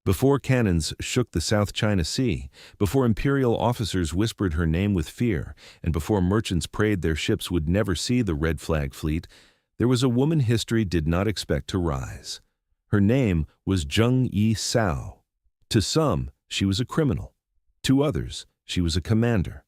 Before cannons shook the South China Sea, before imperial officers whispered her name with fear, and before merchants prayed their ships would never see the red flag fleet, there was a woman history did not expect to rise. Her name was Zheng Yi Sao. To some, she was a criminal. To others, she was a commander.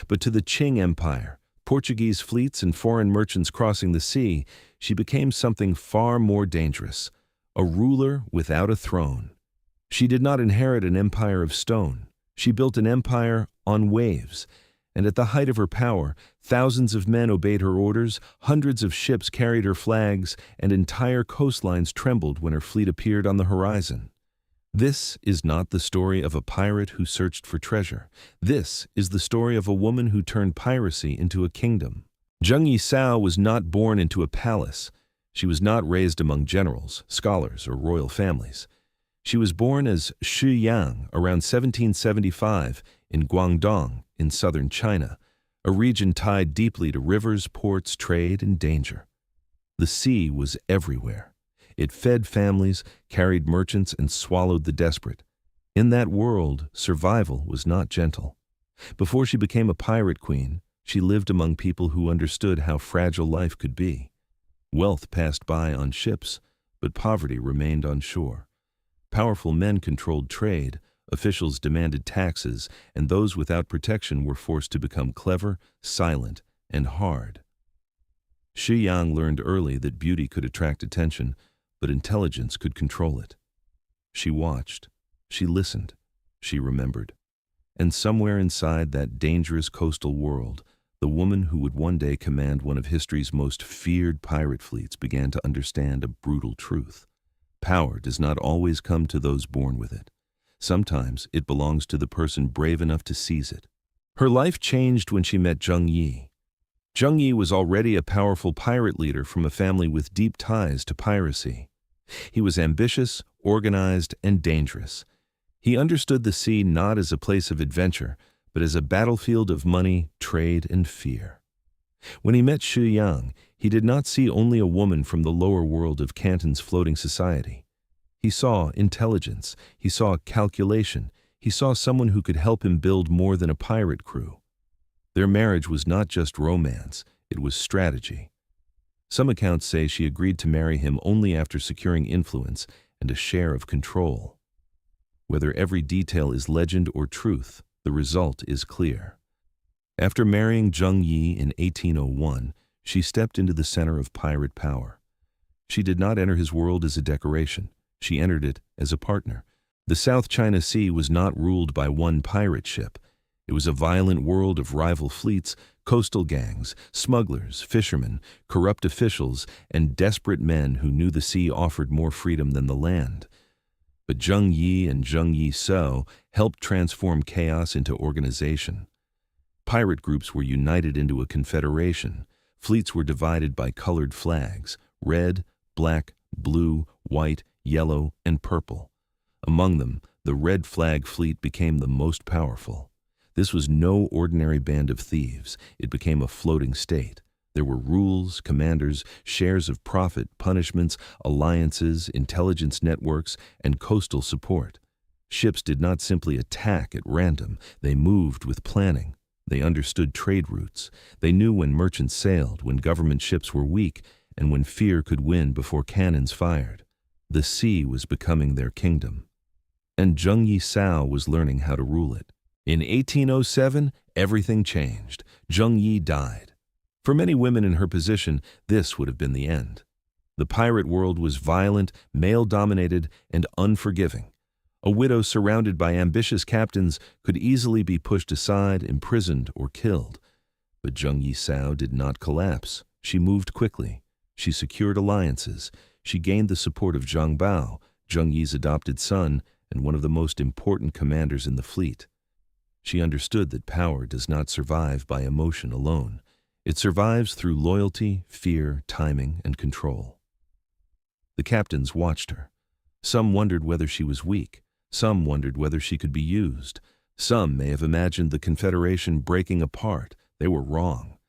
But to the Qing Empire, Portuguese fleets and foreign merchants crossing the sea, she became something far more dangerous, a ruler without a throne. She did not inherit an empire of stone. She built an empire on waves, and at the height of her power, thousands of men obeyed her orders, hundreds of ships carried her flags, and entire coastlines trembled when her fleet appeared on the horizon. This is not the story of a pirate who searched for treasure. This is the story of a woman who turned piracy into a kingdom. Zheng Yi Sao was not born into a palace. She was not raised among generals, scholars, or royal families. She was born as Shi Yang around 1775 in Guangdong in southern China, a region tied deeply to rivers, ports, trade, and danger. The sea was everywhere. It fed families, carried merchants, and swallowed the desperate. In that world, survival was not gentle. Before she became a pirate queen, she lived among people who understood how fragile life could be. Wealth passed by on ships, but poverty remained on shore. Powerful men controlled trade, officials demanded taxes, and those without protection were forced to become clever, silent, and hard. Shi Yang learned early that beauty could attract attention, but intelligence could control it. She watched, she listened, she remembered. And somewhere inside that dangerous coastal world, the woman who would one day command one of history's most feared pirate fleets began to understand a brutal truth. Power does not always come to those born with it. Sometimes it belongs to the person brave enough to seize it. Her life changed when she met Zheng Yi. Zheng Yi was already a powerful pirate leader from a family with deep ties to piracy. He was ambitious, organized, and dangerous. He understood the sea not as a place of adventure, but as a battlefield of money, trade, and fear. When he met Shi Yang, he did not see only a woman from the lower world of Canton's floating society. He saw intelligence, he saw calculation, he saw someone who could help him build more than a pirate crew. Their marriage was not just romance, it was strategy. Some accounts say she agreed to marry him only after securing influence and a share of control. Whether every detail is legend or truth, the result is clear. After marrying Zheng Yi in 1801, she stepped into the center of pirate power. She did not enter his world as a decoration. She entered it as a partner. The South China Sea was not ruled by one pirate ship. It was a violent world of rival fleets, coastal gangs, smugglers, fishermen, corrupt officials, and desperate men who knew the sea offered more freedom than the land. But Zheng Yi and Zheng Yi Sao helped transform chaos into organization. Pirate groups were united into a confederation. Fleets were divided by colored flags: red, black, blue, white, yellow, and purple. Among them, the red flag fleet became the most powerful. This was no ordinary band of thieves. It became a floating state. There were rules, commanders, shares of profit, punishments, alliances, intelligence networks, and coastal support. Ships did not simply attack at random. They moved with planning. They understood trade routes. They knew when merchants sailed, when government ships were weak, and when fear could win before cannons fired. The sea was becoming their kingdom. And Zheng Yi Sao was learning how to rule it. In 1807, everything changed. Zheng Yi died. For many women in her position, this would have been the end. The pirate world was violent, male-dominated, and unforgiving. A widow surrounded by ambitious captains could easily be pushed aside, imprisoned, or killed. But Zheng Yi Sao did not collapse. She moved quickly. She secured alliances. She gained the support of Zhang Bao, Zheng Yi's adopted son, and one of the most important commanders in the fleet. She understood that power does not survive by emotion alone. It survives through loyalty, fear, timing, and control. The captains watched her. Some wondered whether she was weak. Some wondered whether she could be used. Some may have imagined the confederation breaking apart. They were wrong.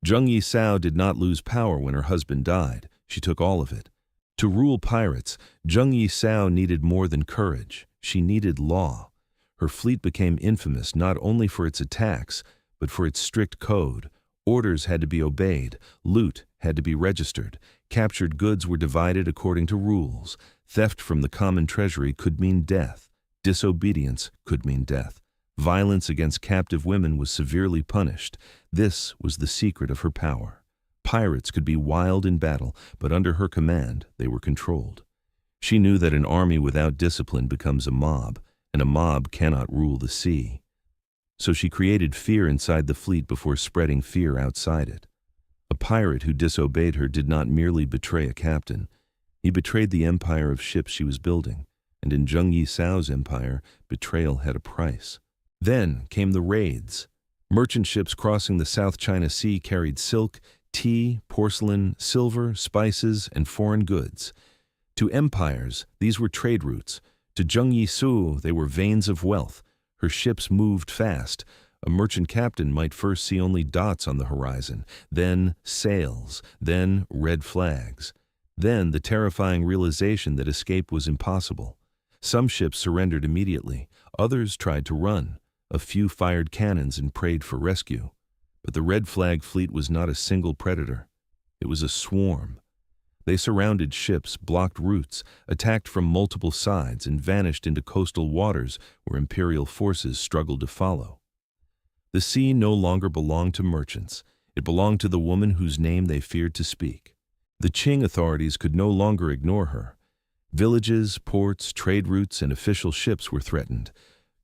Zheng Yi Sao did not lose power when her husband died. She took all of it. To rule pirates, Zheng Yi Sao needed more than courage. She needed law. Her fleet became infamous not only for its attacks, but for its strict code. Orders had to be obeyed, loot had to be registered, captured goods were divided according to rules. Theft from the common treasury could mean death. Disobedience could mean death. Violence against captive women was severely punished. This was the secret of her power. Pirates could be wild in battle, but under her command they were controlled. She knew that an army without discipline becomes a mob, and a mob cannot rule the sea. So she created fear inside the fleet before spreading fear outside it. A pirate who disobeyed her did not merely betray a captain. He betrayed the empire of ships she was building, and in Zheng Yi Sao's empire, betrayal had a price. Then came the raids. Merchant ships crossing the South China Sea carried silk, tea, porcelain, silver, spices, and foreign goods. To empires, these were trade routes. To Zheng Yi Sao, they were veins of wealth. Her ships moved fast. A merchant captain might first see only dots on the horizon, then sails, then red flags. Then the terrifying realization that escape was impossible. Some ships surrendered immediately. Others tried to run. A few fired cannons and prayed for rescue. But the red flag fleet was not a single predator. It was a swarm. They surrounded ships, blocked routes, attacked from multiple sides, and vanished into coastal waters where imperial forces struggled to follow. The sea no longer belonged to merchants. It belonged to the woman whose name they feared to speak. The Qing authorities could no longer ignore her. Villages, ports, trade routes, and official ships were threatened.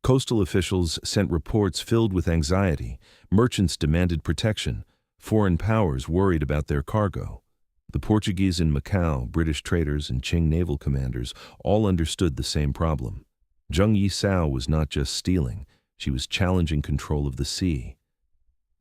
Coastal officials sent reports filled with anxiety. Merchants demanded protection. Foreign powers worried about their cargo. The Portuguese in Macau, British traders, and Qing naval commanders all understood the same problem. Zheng Yi Sao was not just stealing, she was challenging control of the sea.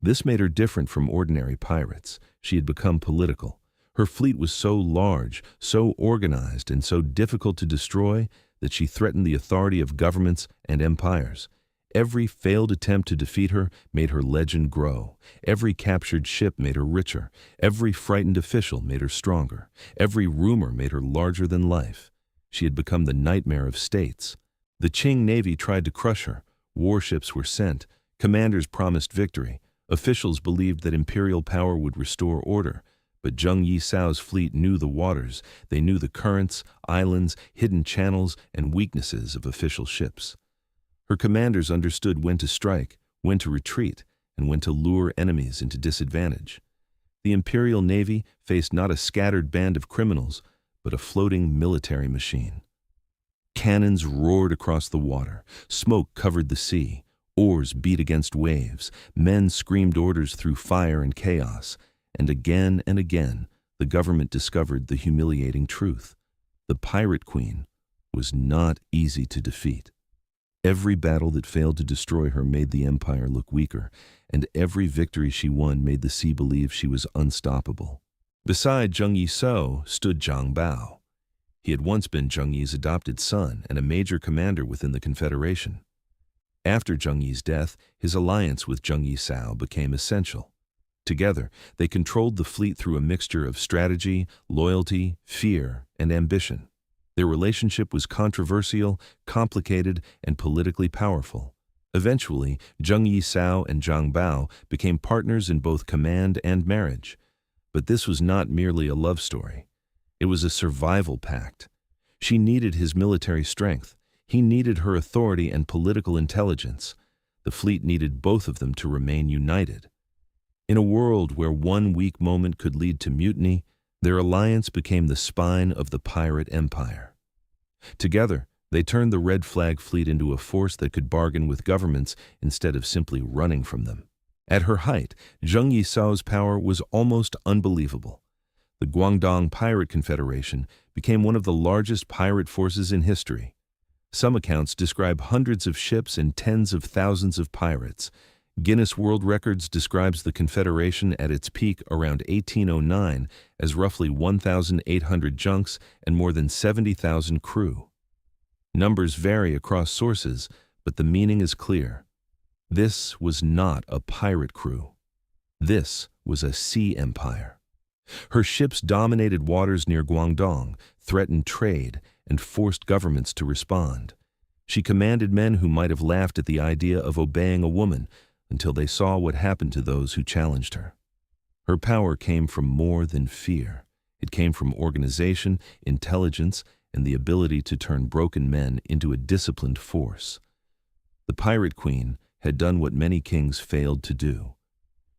This made her different from ordinary pirates. She had become political. Her fleet was so large, so organized, and so difficult to destroy that she threatened the authority of governments and empires. Every failed attempt to defeat her made her legend grow. Every captured ship made her richer. Every frightened official made her stronger. Every rumor made her larger than life. She had become the nightmare of states. The Qing Navy tried to crush her. Warships were sent. Commanders promised victory. Officials believed that imperial power would restore order. But Zheng Yi Sao's fleet knew the waters. They knew the currents, islands, hidden channels, and weaknesses of official ships. Her commanders understood when to strike, when to retreat, and when to lure enemies into disadvantage. The Imperial Navy faced not a scattered band of criminals, but a floating military machine. Cannons roared across the water. Smoke covered the sea. Oars beat against waves. Men screamed orders through fire and chaos. And again, the government discovered the humiliating truth. The Pirate Queen was not easy to defeat. Every battle that failed to destroy her made the empire look weaker, and every victory she won made the sea believe she was unstoppable. Beside Zheng Yi Sao stood Zhang Bao. He had once been Zheng Yi's adopted son and a major commander within the Confederation. After Zheng Yi's death, his alliance with Zheng Yi Sao became essential. Together, they controlled the fleet through a mixture of strategy, loyalty, fear, and ambition. Their relationship was controversial, complicated, and politically powerful. Eventually, Zheng Yi Sao and Zhang Bao became partners in both command and marriage. But this was not merely a love story. It was a survival pact. She needed his military strength. He needed her authority and political intelligence. The fleet needed both of them to remain united. In a world where one weak moment could lead to mutiny, their alliance became the spine of the pirate empire. Together, they turned the Red Flag Fleet into a force that could bargain with governments instead of simply running from them. At her height, Zheng Yi Sao's power was almost unbelievable. The Guangdong Pirate Confederation became one of the largest pirate forces in history. Some accounts describe hundreds of ships and tens of thousands of pirates. Guinness World Records describes the Confederation at its peak around 1809 as roughly 1,800 junks and more than 70,000 crew. Numbers vary across sources, but the meaning is clear. This was not a pirate crew. This was a sea empire. Her ships dominated waters near Guangdong, threatened trade, and forced governments to respond. She commanded men who might have laughed at the idea of obeying a woman until they saw what happened to those who challenged her. Her power came from more than fear. It came from organization, intelligence, and the ability to turn broken men into a disciplined force. The pirate queen had done what many kings failed to do.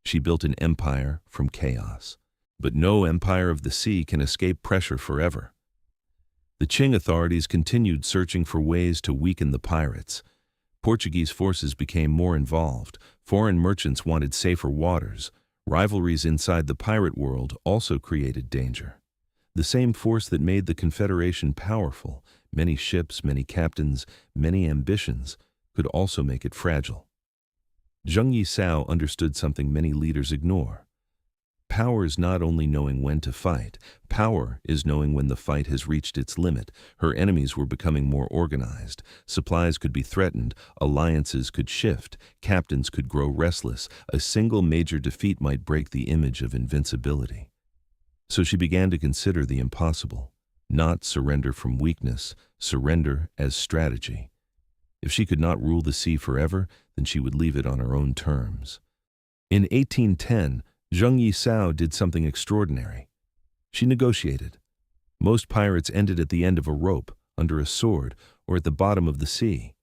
She built an empire from chaos. But no empire of the sea can escape pressure forever. The Qing authorities continued searching for ways to weaken the pirates. Portuguese forces became more involved. Foreign merchants wanted safer waters. Rivalries inside the pirate world also created danger. The same force that made the confederation powerful, many ships, many captains, many ambitions, could also make it fragile. Zheng Yi Sao understood something many leaders ignore. Power is not only knowing when to fight. Power is knowing when the fight has reached its limit. Her enemies were becoming more organized. Supplies could be threatened. Alliances could shift. Captains could grow restless. A single major defeat might break the image of invincibility. So she began to consider the impossible. Not surrender from weakness, surrender as strategy. If she could not rule the sea forever, then she would leave it on her own terms. In 1810, Zheng Yi Sao did something extraordinary. She negotiated. Most pirates ended at the end of a rope, under a sword, or at the bottom of the sea.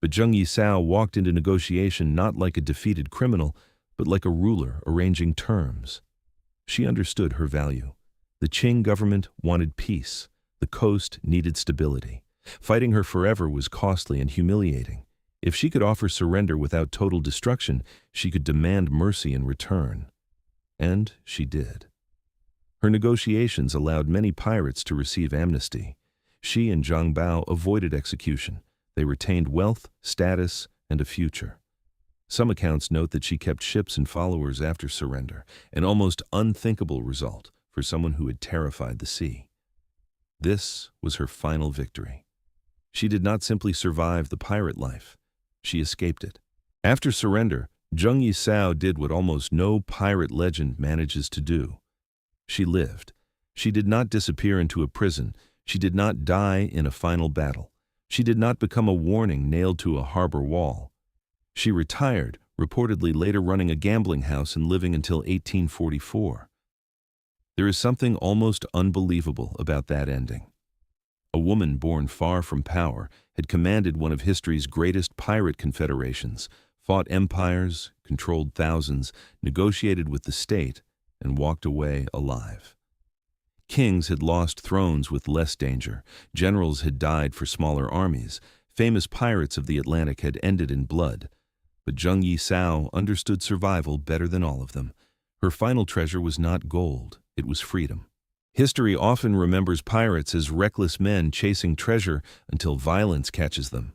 But Zheng Yi Sao walked into negotiation not like a defeated criminal, but like a ruler arranging terms. She understood her value. The Qing government wanted peace. The coast needed stability. Fighting her forever was costly and humiliating. If she could offer surrender without total destruction, she could demand mercy in return. And she did. Her negotiations allowed many pirates to receive amnesty. She and Zhang Bao avoided execution. They retained wealth, status, and a future. Some accounts note that she kept ships and followers after surrender, an almost unthinkable result for someone who had terrified the sea. This was her final victory. She did not simply survive the pirate life. She escaped it. After surrender, Zheng Yi Sao did what almost no pirate legend manages to do. She lived. She did not disappear into a prison. She did not die in a final battle. She did not become a warning nailed to a harbor wall. She retired, reportedly later running a gambling house and living until 1844. There is something almost unbelievable about that ending. A woman born far from power had commanded one of history's greatest pirate confederations, fought empires, controlled thousands, negotiated with the state, and walked away alive. Kings had lost thrones with less danger. Generals had died for smaller armies. Famous pirates of the Atlantic had ended in blood. But Zheng Yi Sao understood survival better than all of them. Her final treasure was not gold, it was freedom. History often remembers pirates as reckless men chasing treasure until violence catches them.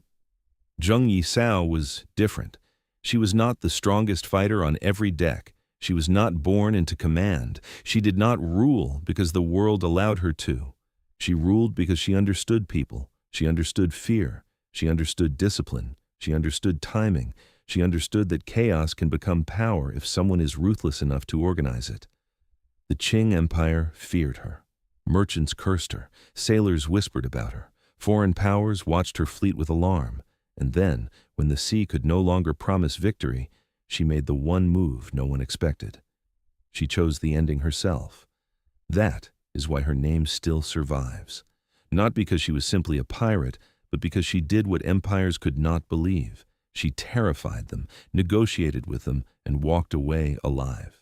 Zheng Yi Sao was different. She was not the strongest fighter on every deck. She was not born into command. She did not rule because the world allowed her to. She ruled because she understood people. She understood fear. She understood discipline. She understood timing. She understood that chaos can become power if someone is ruthless enough to organize it. The Qing Empire feared her. Merchants cursed her. Sailors whispered about her. Foreign powers watched her fleet with alarm. And then, when the sea could no longer promise victory, she made the one move no one expected. She chose the ending herself. That is why her name still survives. Not because she was simply a pirate, but because she did what empires could not believe. She terrified them, negotiated with them, and walked away alive.